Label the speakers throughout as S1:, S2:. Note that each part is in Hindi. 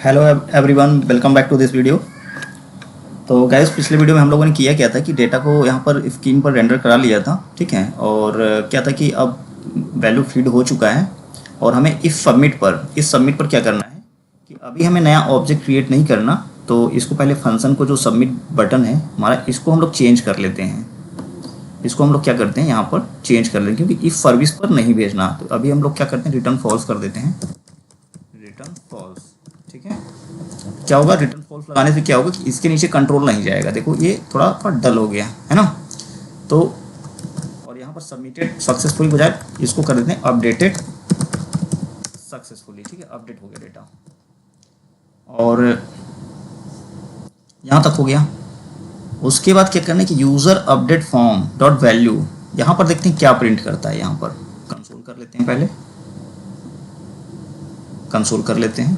S1: Hello everyone, welcome back to this video. तो गाइस, पिछले वीडियो में हम लोगों ने किया क्या था कि डेटा को यहाँ पर स्क्रीन पर रेंडर करा लिया था, ठीक है। और क्या था कि अब वैल्यू फीड हो चुका है और हमें इस सबमिट पर क्या करना है कि अभी हमें नया ऑब्जेक्ट क्रिएट नहीं करना। तो इसको पहले फंक्शन को जो सबमिट बटन है हमारा, इसको हम लोग चेंज कर लेते हैं। इसको हम लोग क्या करते हैं, यहाँ पर चेंज कर लेते हैं क्योंकि इस सर्विस पर नहीं भेजना। तो अभी हम लोग क्या करते हैं, रिटर्न फॉल्स कर देते हैं, रिटर्न फॉल्स, ठीक है। क्या होगा, रिटर्न फॉल्स लगाने से क्या होगा कि इसके नीचे कंट्रोल नहीं जाएगा। देखो ये थोड़ा डल हो गया है ना। तो और यहाँ पर सबमिटेड सक्सेसफुली बजाय इसको कर देते हैं अपडेटेड सक्सेसफुली, ठीक है। अपडेट हो गया डेटा और यहाँ तक हो गया। उसके बाद क्या करना है कि user update form dot value, यहाँ पर देखते हैं क्या प्रिंट करता है। यहाँ पर कंसोल कर लेते हैं, पहले कंसोल कर लेते हैं।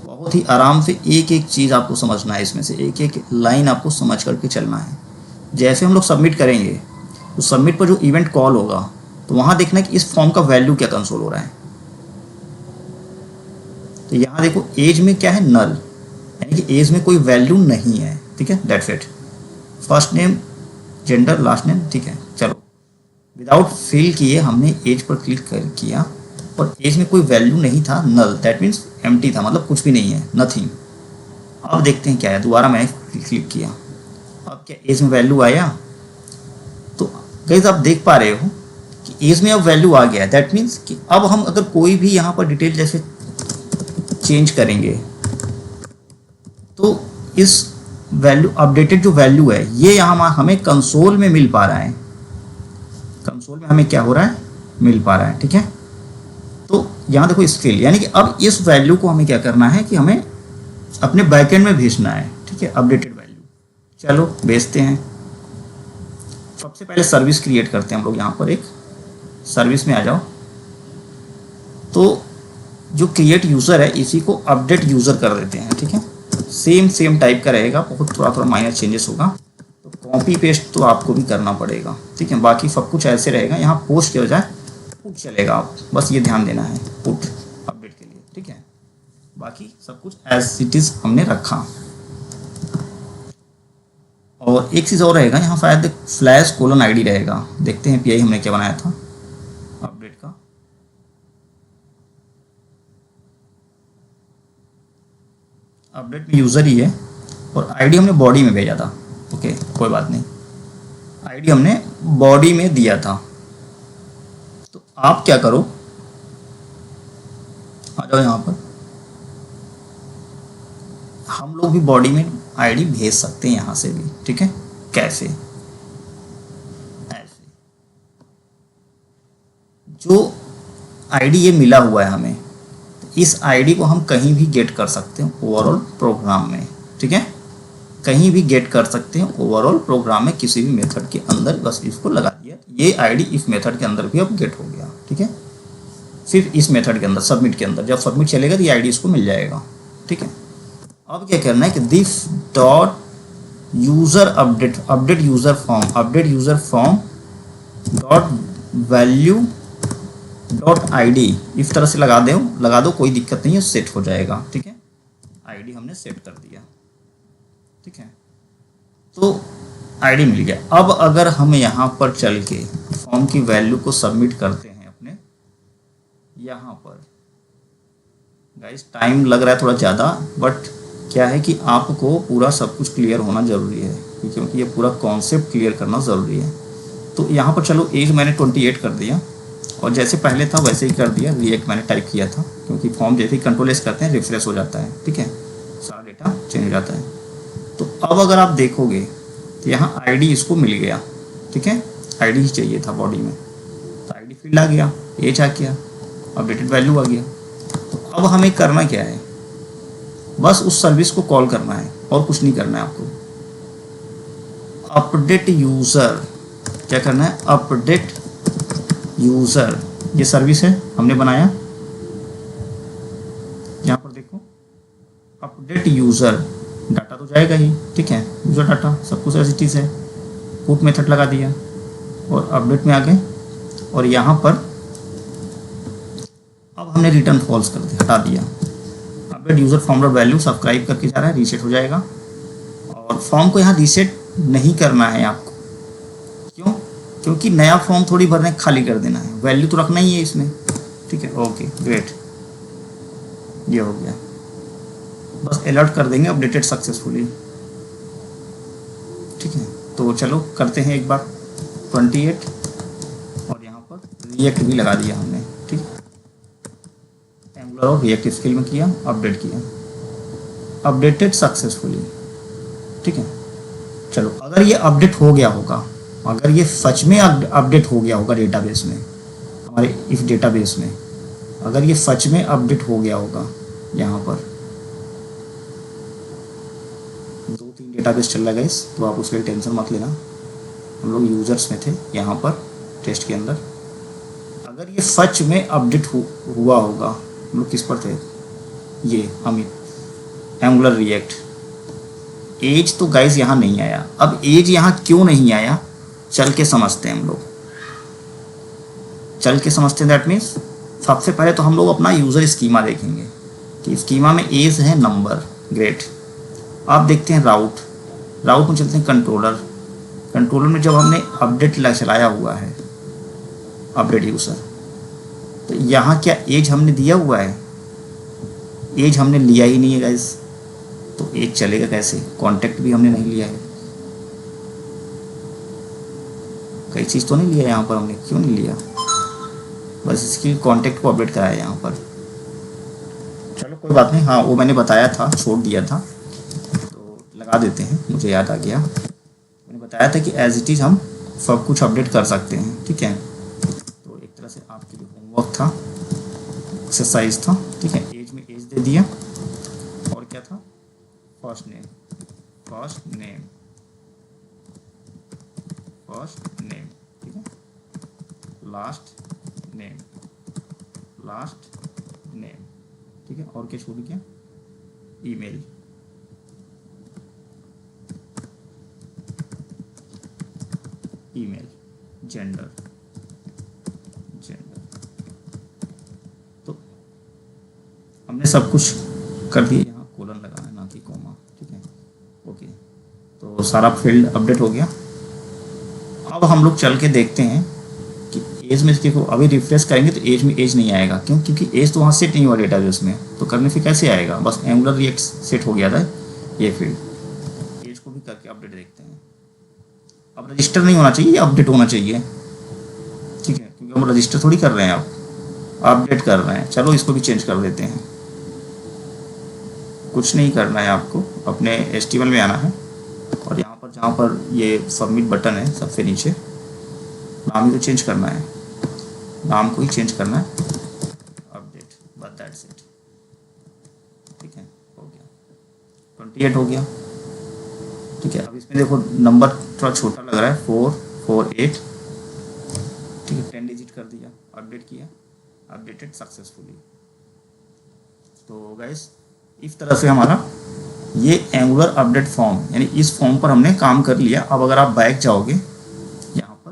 S1: बहुत ही आराम से एक एक चीज़ आपको समझना है, इसमें से एक एक लाइन आपको समझ करके चलना है। जैसे हम लोग सबमिट करेंगे तो सबमिट पर जो इवेंट कॉल होगा तो वहाँ देखना है कि इस फॉर्म का वैल्यू क्या कंसोल हो रहा है। तो यहाँ देखो एज में क्या है, नल, यानी कि एज में कोई वैल्यू नहीं है, ठीक है। That's it. First name, gender, last name, ठीक है। चलो, विदाउट फिल किए हमने एज पर क्लिक किया और एज में कोई वैल्यू नहीं था, नल, दैट मीन्स एम्प्टी था, मतलब कुछ भी नहीं है, नथिंग। अब देखते हैं क्या है, दोबारा मैंने क्लिक किया, अब क्या एज में वैल्यू आया। तो गाइस आप देख पा रहे हो कि एज में अब वैल्यू आ गया। दैट मीन्स कि अब हम अगर कोई भी यहाँ पर डिटेल जैसे चेंज करेंगे तो इस वैल्यू, अपडेटेड जो वैल्यू है, ये यहाँ हमें कंसोल में मिल पा रहा है। कंसोल में हमें क्या हो रहा है, मिल पा रहा है, ठीक है। तो यहाँ देखो स्किल, यानी कि अब इस वैल्यू को हमें क्या करना है कि हमें अपने बैकएंड में भेजना है, ठीक है। अपडेटेड वैल्यू, चलो भेजते हैं। सबसे पहले सर्विस क्रिएट करते हैं हम लोग। यहाँ पर एक सर्विस में आ जाओ। तो जो क्रिएट यूज़र है इसी को अपडेट यूज़र कर देते हैं, ठीक है। सेम टाइप का रहेगा, बहुत थोड़ा माइनर चेंजेस होगा। तो कॉपी पेस्ट तो आपको भी करना पड़ेगा, ठीक है। बाकी सब कुछ ऐसे रहेगा। यहाँ पोस्ट के बजाय पुट चलेगा, आप बस ये ध्यान देना है, पुट अपडेट के लिए, ठीक है। बाकी सब कुछ एज इट इज हमने रखा। और एक चीज़ और रहेगा, यहाँ शायद फ्लैश कोलन आईडी रहेगा। देखते हैं पीआई हमने क्या बनाया था अपडेट का। अपडेट में यूज़र ही है और आईडी हमने बॉडी में भेजा था। ओके, कोई बात नहीं, आईडी हमने बॉडी में दिया था। तो आप क्या करो, आ जाओ यहाँ पर। हम लोग भी बॉडी में आईडी भेज सकते हैं यहाँ से भी, ठीक है। कैसे, ऐसे जो आईडी ये मिला हुआ है हमें, इस आईडी को हम कहीं भी गेट कर सकते हैं ओवरऑल प्रोग्राम में, ठीक है। कहीं भी गेट कर सकते हैं ओवरऑल प्रोग्राम में, किसी भी मेथड के अंदर। बस इसको लगा दिया, ये आईडी इस मेथड के अंदर भी अब गेट हो गया, ठीक है। सिर्फ इस मेथड के अंदर, सबमिट के अंदर, जब सबमिट चलेगा तो ये आईडी इसको मिल जाएगा, ठीक है। अब क्या करना है कि this dot user update user form dot value dot ID, इस तरह से लगा दो, कोई दिक्कत नहीं है, सेट हो जाएगा, ठीक है। आईडी हमने सेट कर दिया, ठीक है। तो आईडी मिल गया। अब अगर हम यहाँ पर चल के फॉर्म की वैल्यू को सबमिट करते हैं अपने यहाँ पर, गाइस टाइम लग रहा है थोड़ा ज़्यादा, बट क्या है कि आपको पूरा सब कुछ क्लियर होना ज़रूरी है, क्योंकि ये पूरा कॉन्सेप्ट क्लियर करना ज़रूरी है। तो यहाँ पर चलो एज मैंने 28 कर दिया और जैसे पहले था वैसे ही कर दिया। रिएक्ट मैंने टाइप किया था, क्योंकि फॉर्म जैसे ही कंट्रोल एस करते हैं रिफ्रेश हो जाता है, ठीक है, सारा डेटा चेंज हो जाता है। तो अब अगर आप देखोगे तो यहाँ आईडी इसको मिल गया, ठीक है। आईडी ही चाहिए था बॉडी में, तो आईडी फील्ड आ गया, एज आ गया, अपडेटेड वैल्यू आ गया। तो अब हमें करना क्या है, बस उस सर्विस को कॉल करना है और कुछ नहीं करना है आपको। अपडेट यूज़र, क्या करना है, अपडेट यूज़र, ये सर्विस है हमने बनाया। यहाँ पर देखो अपडेट यूज़र, डाटा तो जाएगा ही, ठीक है। यूज़र डाटा सब कुछ एज इट इज है। पुट मेथड लगा दिया और अपडेट में आ गए। और यहाँ पर अब हमने रिटर्न फॉल्स कर दिया, हटा दिया। Update user form value subscribe करके जा रहा है, रीसेट हो जाएगा। और फॉर्म को यहाँ रीसेट नहीं करना है आपको, क्यों? क्योंकि नया फॉर्म थोड़ी भरने खाली कर देना है, वैल्यू तो रखना ही है इसमें, ठीक है। ओके ग्रेट, ये हो गया। बस अलर्ट कर देंगे अपडेटेड सक्सेसफुली, ठीक है। तो चलो करते हैं एक बार 28 और यहाँ पर रिएक्ट भी लगा दिया हमने, ठीक है। एंगुलर और रिएक्ट स्किल में किया, अपडेट किया, अपडेटेड सक्सेसफुली, ठीक है। चलो अगर ये अपडेट हो गया होगा, अगर ये सच में अपडेट हो गया होगा डेटाबेस में, हमारे इस डेटाबेस में अगर ये सच में अपडेट हो गया होगा, यहाँ पर 2-3 डेटाबेस चल रहा है गाइस, तो आप उसके लिए टेंशन मत लेना। हम लोग यूजर्स में थे यहाँ पर टेस्ट के अंदर। अगर ये सच में अपडेट हुआ होगा, हम लोग किस पर थे, ये अमित एंगुलर रिएक्ट, एज तो गाइस यहाँ नहीं आया। अब एज यहाँ क्यों नहीं आया, चल के समझते हैं हम लोग, चल के समझते हैं। दैट मीन्स सबसे पहले तो हम लोग अपना यूज़र स्कीमा देखेंगे कि स्कीमा में एज है नंबर, ग्रेट। आप देखते हैं राउट, राउट में चलते हैं कंट्रोलर, कंट्रोलर में जब हमने अपडेट चलाया हुआ है, अपडेट यूज़र, तो यहाँ क्या एज हमने दिया हुआ है, एज हमने लिया ही नहीं है गाइस, तो एज चलेगा कैसे, कॉन्टैक्ट भी हमने नहीं लिया है, कई चीज़ तो नहीं लिया यहाँ पर हमने, क्यों नहीं लिया, बस इसकी कॉन्टैक्ट को अपडेट कराया यहाँ पर। चलो कोई बात नहीं, हाँ वो मैंने बताया था, छोड़ दिया था, तो लगा देते हैं, मुझे याद आ गया। मैंने बताया था कि एज इट इज़ हम सब कुछ अपडेट कर सकते हैं, ठीक है। तो एक तरह से आपके लिए होमवर्क था, एक्सरसाइज था, ठीक है। एज में एज दे दिया, और क्या था, first name, first name, first name, ठीक है, लास्ट नेम, लास्ट नेम, ठीक है। और क्या छोड़ गया, ईमेल, ईमेल, जेंडर, जेंडर, तो हमने सब कुछ कर दिया। यहाँ कोलन लगाना है, ना कि कॉमा, ठीक है। ओके, तो सारा फील्ड अपडेट हो गया। अब हम लोग चल के देखते हैं कि एज में इसके को अभी रिफ्रेश करेंगे तो एज में एज नहीं आएगा, क्यों? क्योंकि एज तो वहाँ सेट नहीं हुआ डेटाबेस में, तो करने से कैसे आएगा, बस एंगुलर रिएक्ट सेट हो गया था ये फील्ड। एज को भी करके अपडेट देखते हैं। अब रजिस्टर नहीं होना चाहिए, ये अपडेट होना चाहिए, ठीक है, क्योंकि हम रजिस्टर थोड़ी कर रहे हैं, अब अपडेट कर रहे हैं। चलो इसको भी चेंज कर देते हैं, कुछ नहीं करना है आपको, अपने HTML में आना है और यहाँ पर जहाँ पर ये सबमिट बटन है सबसे नीचे, नाम ही तो चेंज करना है, नाम को ही चेंज करना है, अपडेट, बस दैट्स इट, ठीक है। हो गया 28 हो गया, ठीक है। अब इसमें देखो नंबर थोड़ा छोटा लग रहा है, 448, ठीक है, 10 डिजिट कर दिया, अपडेट किया, अपडेटेड सक्सेसफुली। तो गाइस इस तरह से हमारा ये एंगुलर अपडेट फॉर्म, यानी इस फॉर्म पर हमने काम कर लिया। अब अगर आप बैक जाओगे यहाँ पर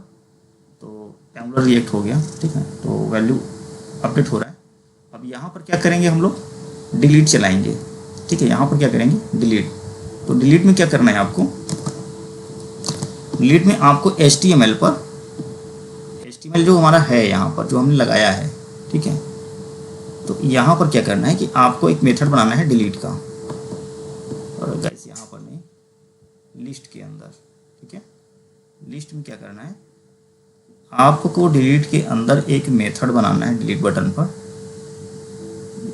S1: तो एंगुलर रिएक्ट हो गया, ठीक है, तो वैल्यू अपडेट हो रहा है। अब यहाँ पर क्या करेंगे हम लोग, डिलीट चलाएंगे, ठीक है। यहाँ पर क्या करेंगे, डिलीट। तो डिलीट में क्या करना है आपको, डिलीट में आपको HTML पर, HTML जो हमारा है यहाँ पर जो हमने लगाया है, ठीक है, तो यहाँ पर क्या करना है कि आपको एक मेथड बनाना है डिलीट का, और गाइस यहाँ पर नहीं, लिस्ट के अंदर, ठीक है, लिस्ट में क्या करना है, आपको डिलीट के अंदर एक मेथड बनाना है डिलीट बटन पर,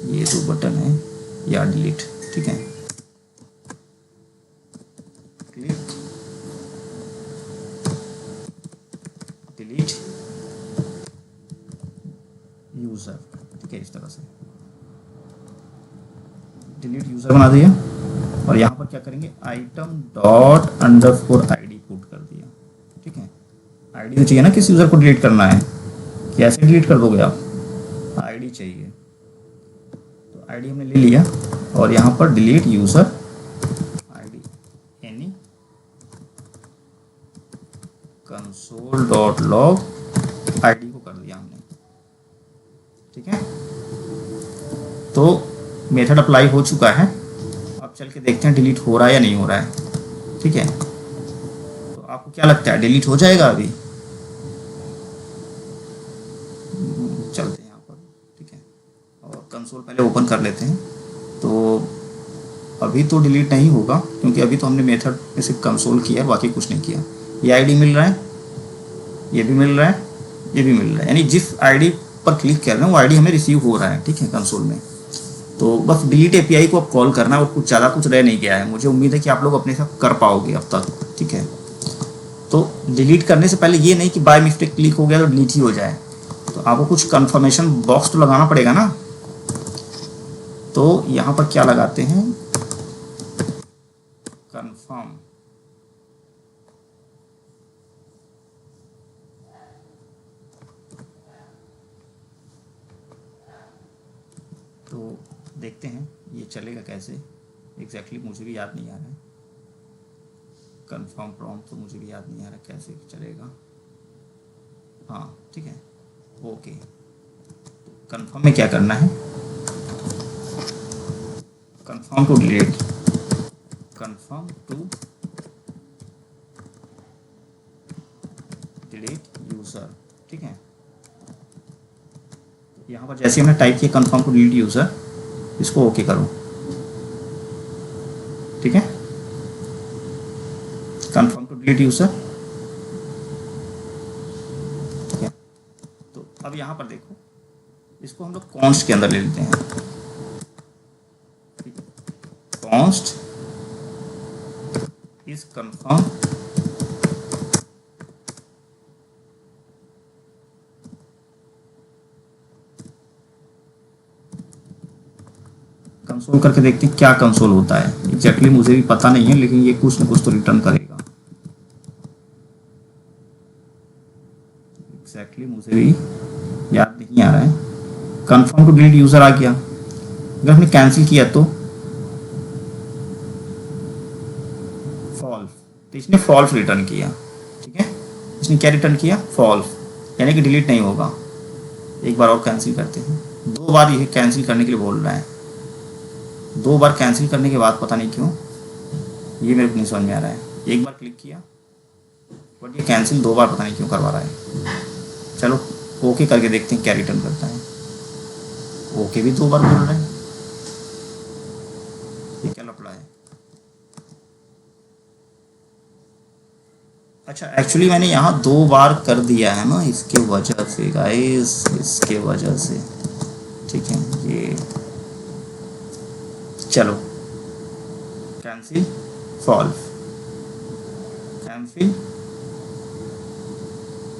S1: ये जो बटन है या डिलीट, ठीक है, क्लिक डिलीट यूजर, ठीक है, इस तरह से डिलीट यूजर बना दिया। और यहाँ पर क्या करेंगे, item dot underscore ID put कर दिया, ठीक है। ID तो चाहिए ना, किस यूजर को डिलीट करना है, कैसे डिलीट कर दोगे आप, ID चाहिए, तो ID हमने ले लिया। और यहाँ पर delete user ID any console dot log ID को कर दिया हमने, ठीक है। तो मेथड अप्लाई हो चुका है। अब चल के देखते हैं डिलीट हो रहा है या नहीं हो रहा है। ठीक है, तो आपको क्या लगता है डिलीट हो जाएगा अभी? चलते हैं यहाँ पर। ठीक है, और कंसोल पहले ओपन कर लेते हैं। तो अभी तो डिलीट नहीं होगा क्योंकि अभी तो हमने मेथड में सिर्फ कंसोल किया, बाकी कुछ नहीं किया। ये आईडी मिल रहा है, ये भी मिल रहा है, ये भी मिल रहा है, यानी जिस आईडी पर क्लिक कर रहे हैं वो आईडी हमें रिसीव हो रहा है। ठीक है, कंसोल में। तो बस डिलीट एपीआई को अब कॉल करना है और कुछ ज़्यादा कुछ रह नहीं गया है। मुझे उम्मीद है कि आप लोग अपने साथ कर पाओगे अब तक। ठीक है, तो डिलीट करने से पहले ये नहीं कि बाय मिस्टेक क्लिक हो गया तो डिलीट ही हो जाए, तो आपको कुछ कंफर्मेशन बॉक्स तो लगाना पड़ेगा ना। तो यहाँ पर क्या लगाते हैं, कंफर्म। तो देखते हैं ये चलेगा कैसे एग्जैक्टली, मुझे भी याद नहीं आ रहा है। कंफर्म प्रॉम्प्ट तो मुझे भी याद नहीं आ रहा कैसे चलेगा। हाँ ठीक है, ओके। कंफर्म में क्या करना है, confirm to delete, confirm to delete user. ठीक है, यहाँ पर जैसे हमने टाइप किया कंफर्म टू डिलीट यूज़र, इसको ओके करो। ठीक है, कंफर्म टू डिलीट यूज़र। ठीक है, तो अब यहाँ पर देखो, इसको हम लोग कॉन्स्ट के अंदर ले लेते हैं। कॉन्स्ट इज कंफर्म कंसोल करके देखते हैं क्या कंसोल होता है। एग्जैक्टली मुझे भी पता नहीं है, लेकिन ये कुछ ना कुछ तो रिटर्न करेगा। एग्जैक्टली मुझे भी याद नहीं आ रहा है। कंफर्म टू डिलीट यूज़र आ गया। अगर हमने कैंसिल किया तो फॉल्स, तो इसने फॉल्स रिटर्न किया। ठीक है, इसने क्या रिटर्न किया, फॉल्स, यानी कि डिलीट नहीं होगा। एक बार और कैंसिल करते हैं। 2 बार ये कैंसिल करने के लिए बोल रहा है। 2 बार कैंसिल करने के बाद पता नहीं क्यों ये मेरे को नहीं समझ में आ रहा है। एक बार क्लिक किया बट ये कैंसिल 2 बार पता नहीं क्यों करवा रहा है। चलो ओके करके देखते हैं क्या रिटर्न करता है। ओके भी 2 बार बोल रहा है, ये क्या लफड़ा है। अच्छा, एक्चुअली मैंने यहाँ 2 बार कर दिया है ना, इसके वजह से गाइस, इसके वजह से। ठीक है, ये चलो कैंसिल, फॉल्स, कैंसिल।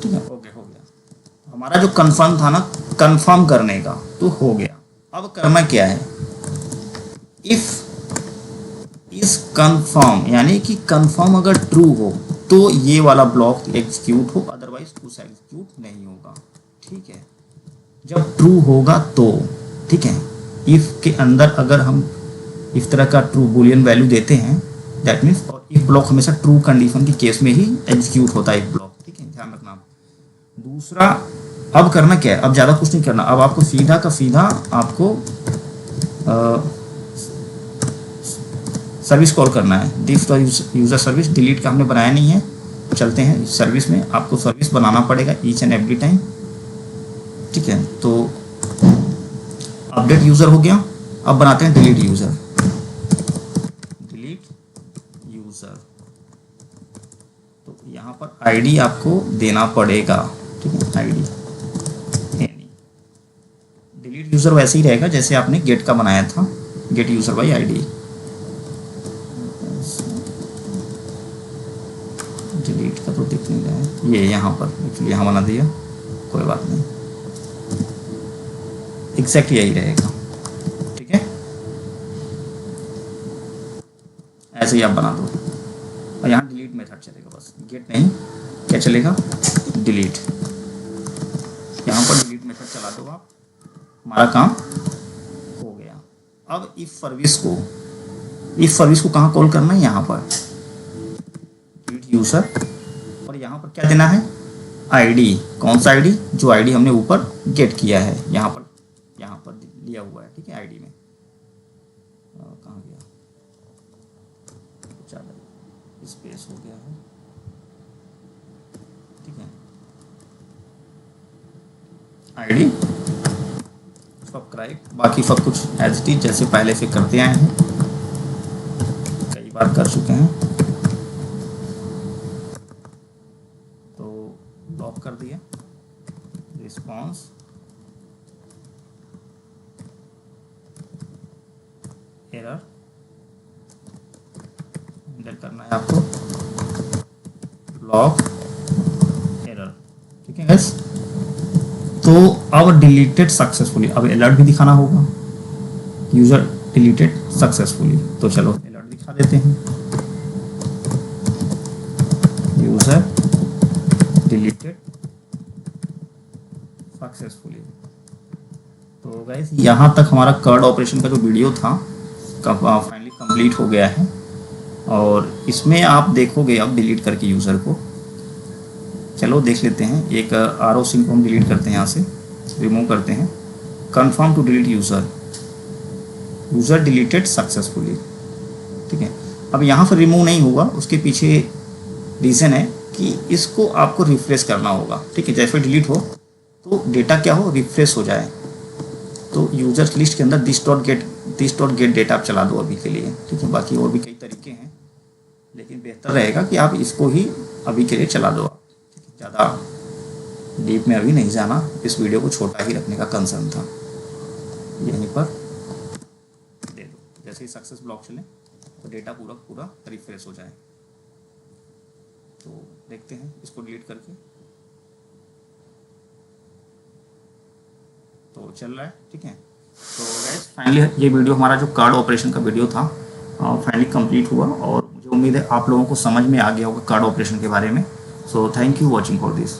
S1: ठीक है, ओके हो गया। हमारा जो कंफर्म था ना कंफर्म करने का, तो हो गया। अब करना क्या है, इफ इस कंफर्म, यानी कि कंफर्म अगर ट्रू हो तो ये वाला ब्लॉक एग्जीक्यूट हो, अदरवाइज कुछ एग्जीक्यूट नहीं होगा। ठीक है, जब ट्रू होगा तो। ठीक है, इफ के अंदर अगर हम इस तरह का ट्रू बुलियन वैल्यू देते हैं, दैट मीन्स, और इफ ब्लॉक हमेशा ट्रू कंडीशन के केस में ही एग्जीक्यूट होता है एक ब्लॉक। ठीक है, ध्यान रखना। दूसरा, अब करना क्या है, अब ज़्यादा कुछ नहीं करना। अब आपको सीधा का सीधा आपको सर्विस कॉल करना है। दिस यूज़र सर्विस, डिलीट का हमने बनाया नहीं है। चलते हैं सर्विस में, आपको सर्विस बनाना पड़ेगा ईच एंड एवरी टाइम। ठीक है, तो अपडेट यूज़र हो गया। अब बनाते हैं डिलीट यूज़र। डिलीट यूज़र, तो यहाँ पर आईडी आपको देना पड़ेगा। ठीक है, आईडी एनी। डिलीट यूज़र वैसे ही रहेगा जैसे आपने गेट का बनाया था, gate user by ID. Delete का तो दिख नहीं रहा है, ये यहाँ पर एक्चुअली यहाँ बना दिया, कोई बात नहीं, एग्जैक्ट यही रहेगा। ठीक है, ऐसे ही आप बना दो और यहाँ डिलीट मेथड चलेगा, बस गेट नहीं, क्या चलेगा, डिलीट। यहाँ पर डिलीट मेथड चला दो आप, हमारा काम हो गया। अब इफ सर्विस को कहाँ कॉल करना है, यहाँ पर डिलीट यूज़र, और यहाँ पर क्या देना है, आईडी। कौन सा आईडी, जो आईडी हमने ऊपर गेट किया है, यहाँ पर लिया हुआ है। ठीक है, आईडी में ज़्यादा स्पेस हो गया है, ठीक है। आईडी सब्सक्राइब, बाकी सब कुछ एज इट इज जैसे पहले से करते आए हैं, कई बार कर चुके हैं। तो लॉक कर दिया, रिस्पॉन्स एरर हैंडल करना है आपको, लॉक एरर, ठीक है गाइस। तो अब डिलीटेड सक्सेसफुली, अब अलर्ट भी दिखाना होगा, यूजर डिलीटेड सक्सेसफुली। तो चलो अलर्ट दिखा देते हैं, यूजर डिलीटेड सक्सेसफुली। तो गाइस यहाँ तक हमारा कर्ड ऑपरेशन का जो वीडियो था फाइनली कंप्लीट हो गया है। और इसमें आप देखोगे अब डिलीट करके यूज़र को, चलो देख लेते हैं। एक आर ओ सिंक को हम डिलीट करते हैं, यहाँ से रिमूव करते हैं, confirm to delete user, user deleted successfully, ठीक है। अब यहाँ पर रिमूव नहीं होगा, उसके पीछे रीज़न है कि इसको आपको रिफ्रेश करना होगा, ठीक है। जैसे डिलीट हो तो डेटा क्या हो, रिफ्रेश हो जाए। तो यूजर्स लिस्ट के अंदर दिस डॉट गेट डेटा आप चला दो अभी के लिए, ठीक है। बाकी और भी कई तरीके हैं, लेकिन बेहतर रहेगा कि आप इसको ही अभी के लिए चला दो, ठीक है। ज़्यादा डीप में अभी नहीं जाना, इस वीडियो को छोटा ही रखने का कंसर्न था। यहीं पर दे दो, जैसे ही सक्सेस ब्लॉक चले तो डेटा पूरा रिफ्रेश हो जाए। तो देखते हैं इसको डिलीट करके, तो चल रहा है, ठीक है। तो गाइस फाइनली ये वीडियो हमारा जो कार्ड ऑपरेशन का वीडियो था फाइनली कंप्लीट हुआ, और मुझे उम्मीद है आप लोगों को समझ में आ गया होगा कार्ड ऑपरेशन के बारे में। So thank you watching for this.